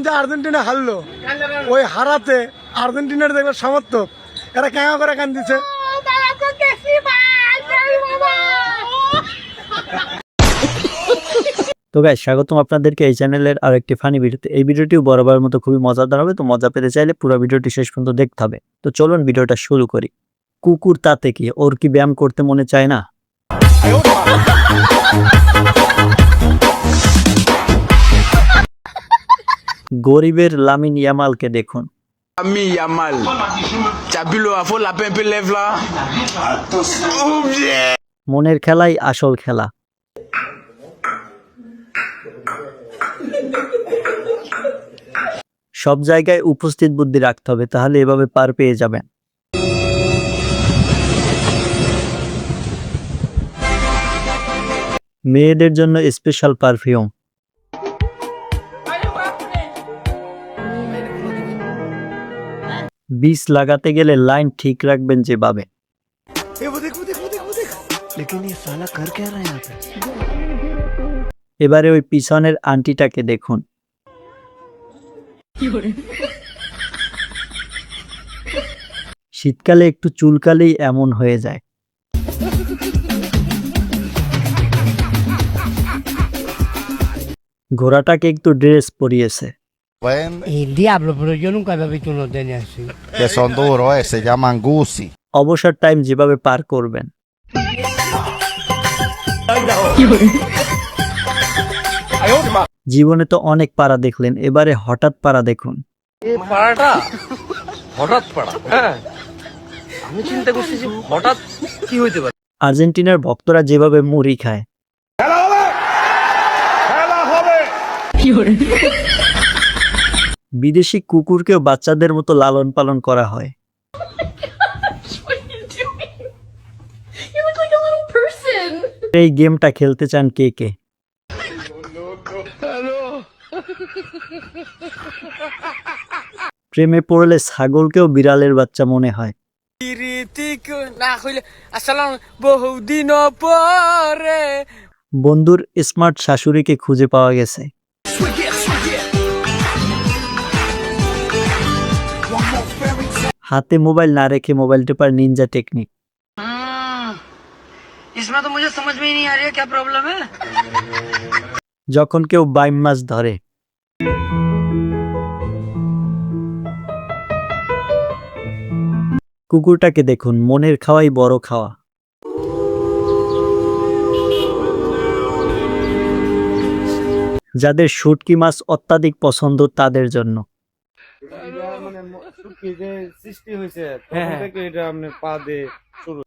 যে আর্জেন্টিনা হারলো, ওই হারাতে আর্জেন্টিনার দেখবে সমর্থক এরা কেমন করে কান দিচ্ছে। তো গাইস, স্বাগতম আপনাদেরকে এই চ্যানেলের আরেকটি ফানি ভিডিওতে। এই ভিডিওটিও বরাবরের মতো খুবই মজাদার হবে, তো মজা পেতে চাইলে পুরো ভিডিওটি শেষ পর্যন্ত দেখতে হবে। তো চলুন ভিডিওটা শুরু করি। কুকুর তাতে কি, ওর কি ব্যায়াম করতে মনে চায় না? গরিবের লামিন ইয়ামালকে দেখুন। Ami Yamal, Chabilo a fo la pempe lève là. মনের খেলাই আসল খেলা। সব জায়গায় উপস্থিত বুদ্ধি রাখতে হবে, তাহলে এভাবে পার পেয়ে যাবেন। মেয়েদের জন্য স্পেশাল পারফিউম। বীজ লাগাতে গেলে লাইন ঠিক রাখবেন যেভাবে। এবারে ওই পিছনের আন্টিটাকে দেখুন। শীতকালে একটু চুলকালেই এমন হয়ে যায়। ঘোড়াটাকে একটু dress পরিয়েছে। Il diavolo, però io nunca avevo visto uno degno así. Que son duros, se llaman Gucci. অবসর টাইম যেভাবে পার করবেন। জীবনে তো অনেক পাড়া দেখলেন, এবারে হঠাৎ পাড়া দেখুন। পাড়াটা হঠাৎ পাড়া, হ্যাঁ আমি চিন্তা করছি যে হঠাৎ কি হইতে পারে। আর্জেন্টিনার ভক্তরা যেভাবে মুড়ি খায়। বিদেশি কুকুরকেও বাচ্চাদের মতো লালন পালন করা হয়। এই গেমটা খেলতে চান কে কে? প্রেমে পড়লে ছাগলকেও বিড়ালের বাচ্চা মনে হয়। বন্ধুর স্মার্ট শাশুড়িকে খুঁজে পাওয়া গেছে। হাতে মোবাইল না রেখে মোবাইল টেপার নিনজা টেকনিক। इसमें तो मुझे समझ में ही नहीं आ रही है क्या प्रॉब्लम है। যখন কেউ বাইম মাছ ধরে। কুকুরটাকে দেখুন, মনের খাওয়াই বড় খাওয়া। যাদের শুটকি মাছ অত্যাধিক পছন্দ তাদের জন্য।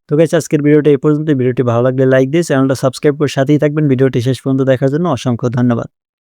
তো গাইস, আজকের ভিডিওটা এই পর্যন্ত। ভিডিওটি ভালো লাগলে লাইক দিয়ে চ্যানেলটা সাবস্ক্রাইব করে সাথেই থাকবেন। ভিডিওটি শেষ পর্যন্ত দেখার জন্য অসংখ্য ধন্যবাদ।